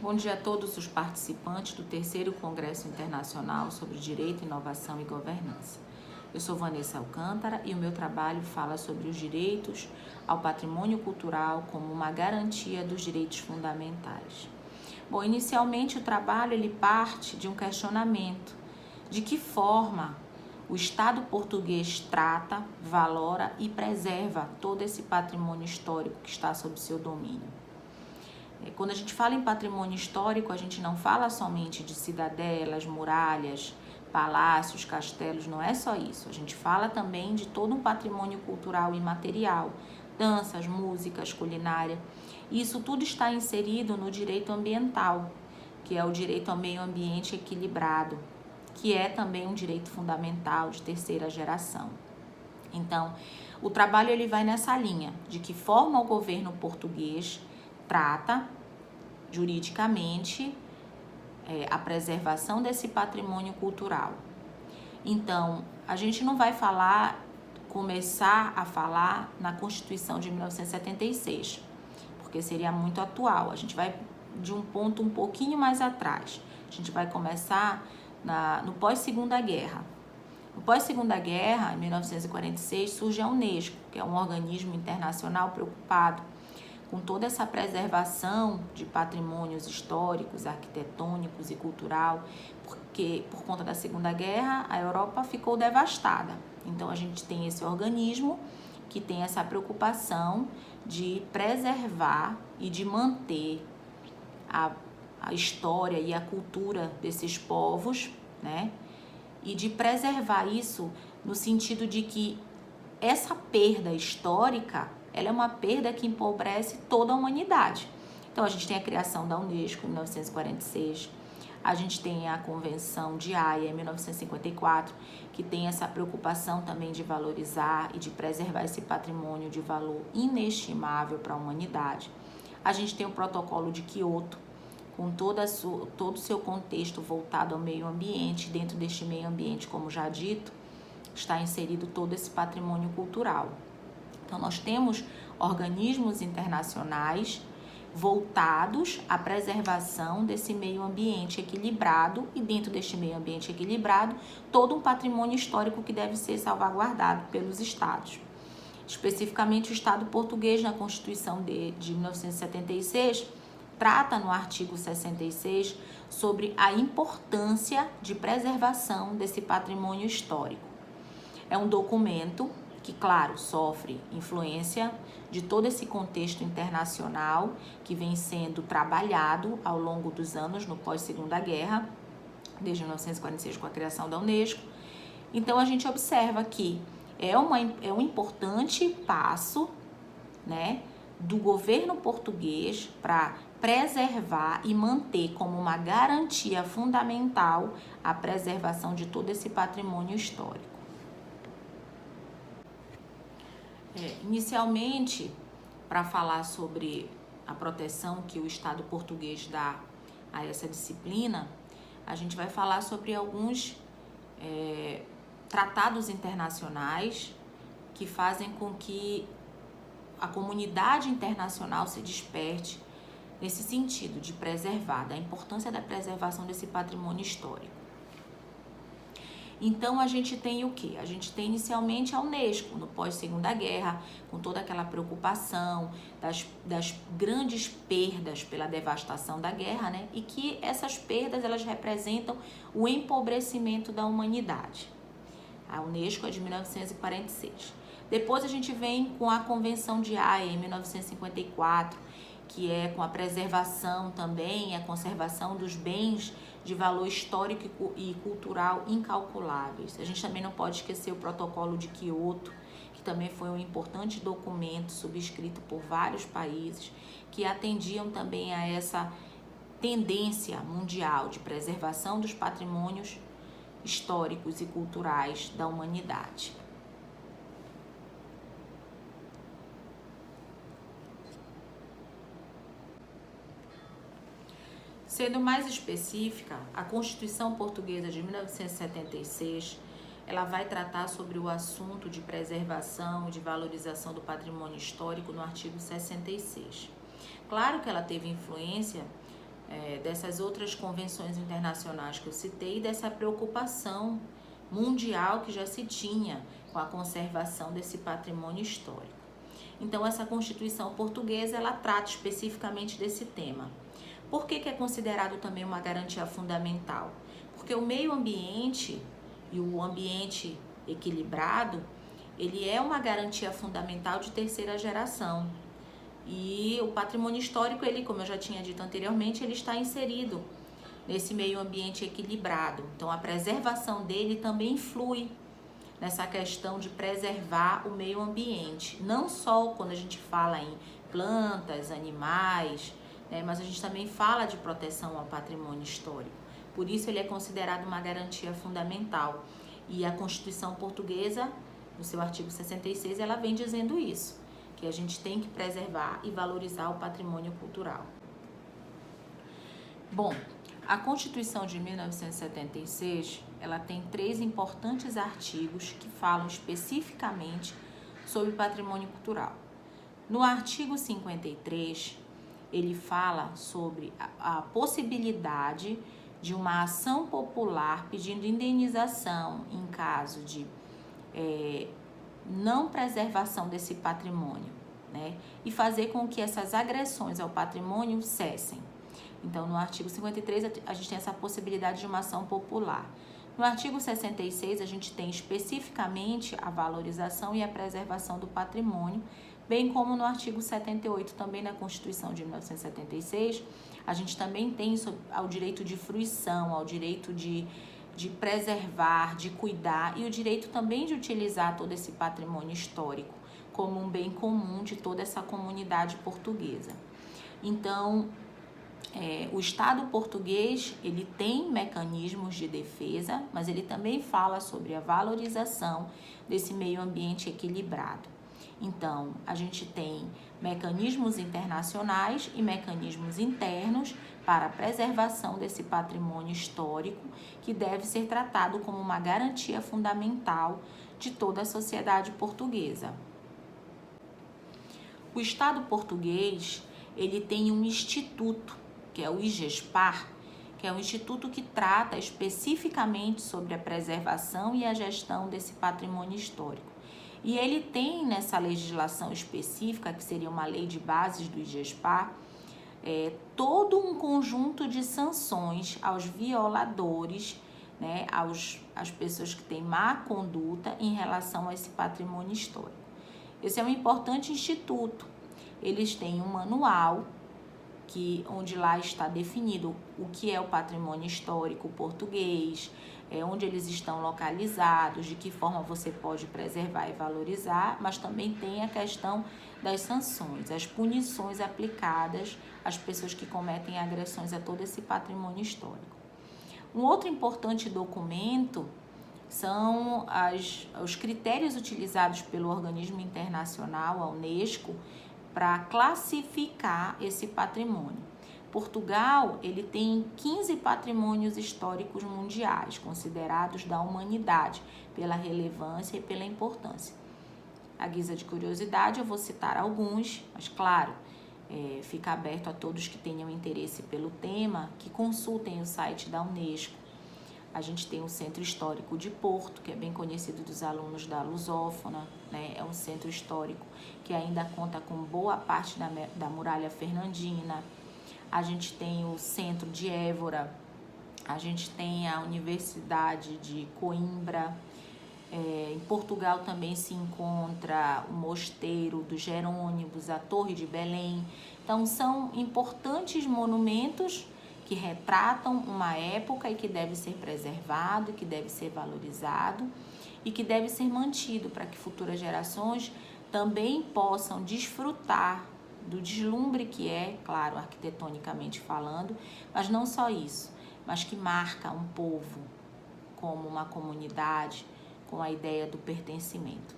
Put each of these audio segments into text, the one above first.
Bom dia a todos os participantes do terceiro Congresso Internacional sobre Direito, Inovação e Governança. Eu sou Vanessa Alcântara e o meu trabalho fala sobre os direitos ao patrimônio cultural como uma garantia dos direitos fundamentais. Bom, inicialmente o trabalho ele parte de um questionamento de que forma o Estado português trata, valora e preserva todo esse patrimônio histórico que está sob seu domínio. Quando a gente fala em patrimônio histórico, a gente não fala somente de cidadelas, muralhas, palácios, castelos, não é só isso. A gente fala também de todo um patrimônio cultural imaterial, danças, músicas, culinária. E isso tudo está inserido no direito ambiental, que é o direito ao meio ambiente equilibrado, que é também um direito fundamental de terceira geração. Então, o trabalho ele vai nessa linha, de que forma o governo português trata juridicamente a preservação desse patrimônio cultural. Então, a gente não vai começar a falar na Constituição de 1976, porque seria muito atual. A gente vai de um ponto um pouquinho mais atrás. A gente vai começar no pós-Segunda Guerra. No pós-Segunda Guerra, em 1946, surge a Unesco, que é um organismo internacional preocupado com toda essa preservação de patrimônios históricos, arquitetônicos e cultural, porque por conta da Segunda Guerra a Europa ficou devastada. Então a gente tem esse organismo que tem essa preocupação de preservar e de manter a história e a cultura desses povos, né? E de preservar isso no sentido de que essa perda histórica ela é uma perda que empobrece toda a humanidade. Então, a gente tem a criação da Unesco em 1946, a gente tem a Convenção de Haia em 1954, que tem essa preocupação também de valorizar e de preservar esse patrimônio de valor inestimável para a humanidade. A gente tem o Protocolo de Quioto, com todo o seu contexto voltado ao meio ambiente. Dentro deste meio ambiente, como já dito, está inserido todo esse patrimônio cultural. Então, nós temos organismos internacionais voltados à preservação desse meio ambiente equilibrado e dentro deste meio ambiente equilibrado, todo um patrimônio histórico que deve ser salvaguardado pelos estados. Especificamente, o Estado português, na Constituição de 1976, trata no artigo 66 sobre a importância de preservação desse patrimônio histórico. É um documento que, claro, sofre influência de todo esse contexto internacional que vem sendo trabalhado ao longo dos anos no pós-Segunda Guerra, desde 1946 com a criação da Unesco. Então, a gente observa que é um importante passo, né, do governo português para preservar e manter como uma garantia fundamental a preservação de todo esse patrimônio histórico. Inicialmente, para falar sobre a proteção que o Estado português dá a essa disciplina, a gente vai falar sobre alguns tratados internacionais que fazem com que a comunidade internacional se desperte nesse sentido de preservar, da importância da preservação desse patrimônio histórico. Então, a gente tem o quê? A gente tem inicialmente a Unesco, no pós-Segunda Guerra, com toda aquela preocupação das grandes perdas pela devastação da guerra, né? E que essas perdas, elas representam o empobrecimento da humanidade. A Unesco é de 1946. Depois a gente vem com a Convenção de Haia, em 1954, que é com a preservação também, a conservação dos bens de valor histórico e cultural incalculáveis. A gente também não pode esquecer o Protocolo de Quioto, que também foi um importante documento subscrito por vários países, que atendiam também a essa tendência mundial de preservação dos patrimônios históricos e culturais da humanidade. Sendo mais específica, a Constituição Portuguesa de 1976, ela vai tratar sobre o assunto de preservação e de valorização do patrimônio histórico no artigo 66. Claro que ela teve influência dessas outras convenções internacionais que eu citei, dessa preocupação mundial que já se tinha com a conservação desse patrimônio histórico. Então, essa Constituição portuguesa, ela trata especificamente desse tema. Por que é considerado também uma garantia fundamental? Porque o meio ambiente e o ambiente equilibrado, ele é uma garantia fundamental de terceira geração. E o patrimônio histórico, ele, como eu já tinha dito anteriormente, ele está inserido nesse meio ambiente equilibrado. Então, a preservação dele também influi nessa questão de preservar o meio ambiente. Não só quando a gente fala em plantas, animais, né, mas a gente também fala de proteção ao patrimônio histórico. Por isso, ele é considerado uma garantia fundamental. E a Constituição Portuguesa, no seu artigo 66, ela vem dizendo isso, que a gente tem que preservar e valorizar o patrimônio cultural. Bom, a Constituição de 1976, ela tem 3 importantes artigos que falam especificamente sobre patrimônio cultural. No artigo 53, ele fala sobre a possibilidade de uma ação popular pedindo indenização em caso de não preservação desse patrimônio, né? E fazer com que essas agressões ao patrimônio cessem. Então, no artigo 53, a gente tem essa possibilidade de uma ação popular. No artigo 66, a gente tem especificamente a valorização e a preservação do patrimônio, bem como no artigo 78, também na Constituição de 1976, a gente também tem ao direito de fruição, ao direito de preservar, de cuidar e o direito também de utilizar todo esse patrimônio histórico como um bem comum de toda essa comunidade portuguesa. Então, o Estado português, ele tem mecanismos de defesa, mas ele também fala sobre a valorização desse meio ambiente equilibrado. Então, a gente tem mecanismos internacionais e mecanismos internos para a preservação desse patrimônio histórico, que deve ser tratado como uma garantia fundamental de toda a sociedade portuguesa. O Estado português, ele tem um instituto, que é o IGESPAR, que é um instituto que trata especificamente sobre a preservação e a gestão desse patrimônio histórico. E ele tem nessa legislação específica, que seria uma lei de bases do IGESPAR, todo um conjunto de sanções aos violadores, né, às pessoas que têm má conduta em relação a esse patrimônio histórico. Esse é um importante instituto. Eles têm um manual onde lá está definido o que é o patrimônio histórico português, onde eles estão localizados, de que forma você pode preservar e valorizar, mas também tem a questão das sanções, as punições aplicadas às pessoas que cometem agressões a todo esse patrimônio histórico. Um outro importante documento são os critérios utilizados pelo organismo internacional, a Unesco, para classificar esse patrimônio. Portugal, ele tem 15 patrimônios históricos mundiais, considerados da humanidade, pela relevância e pela importância. À guisa de curiosidade, eu vou citar alguns, mas claro, fica aberto a todos que tenham interesse pelo tema, que consultem o site da Unesco. A gente tem o Centro Histórico de Porto, que é bem conhecido dos alunos da Lusófona, né? É um centro histórico que ainda conta com boa parte da muralha fernandina. A gente tem o Centro de Évora, a gente tem a Universidade de Coimbra. Em Portugal também se encontra o Mosteiro dos Jerônimos, a Torre de Belém. Então, são importantes monumentos que retratam uma época e que deve ser preservado, que deve ser valorizado e que deve ser mantido para que futuras gerações também possam desfrutar do deslumbre que é, claro, arquitetonicamente falando, mas não só isso, mas que marca um povo como uma comunidade com a ideia do pertencimento.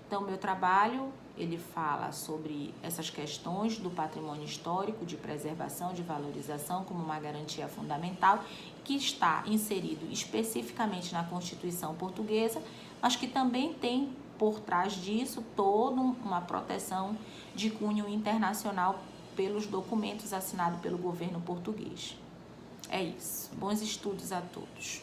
Então, meu trabalho, ele fala sobre essas questões do patrimônio histórico, de preservação, de valorização como uma garantia fundamental, que está inserido especificamente na Constituição Portuguesa, mas que também tem por trás disso toda uma proteção de cunho internacional pelos documentos assinados pelo governo português. É isso. Bons estudos a todos.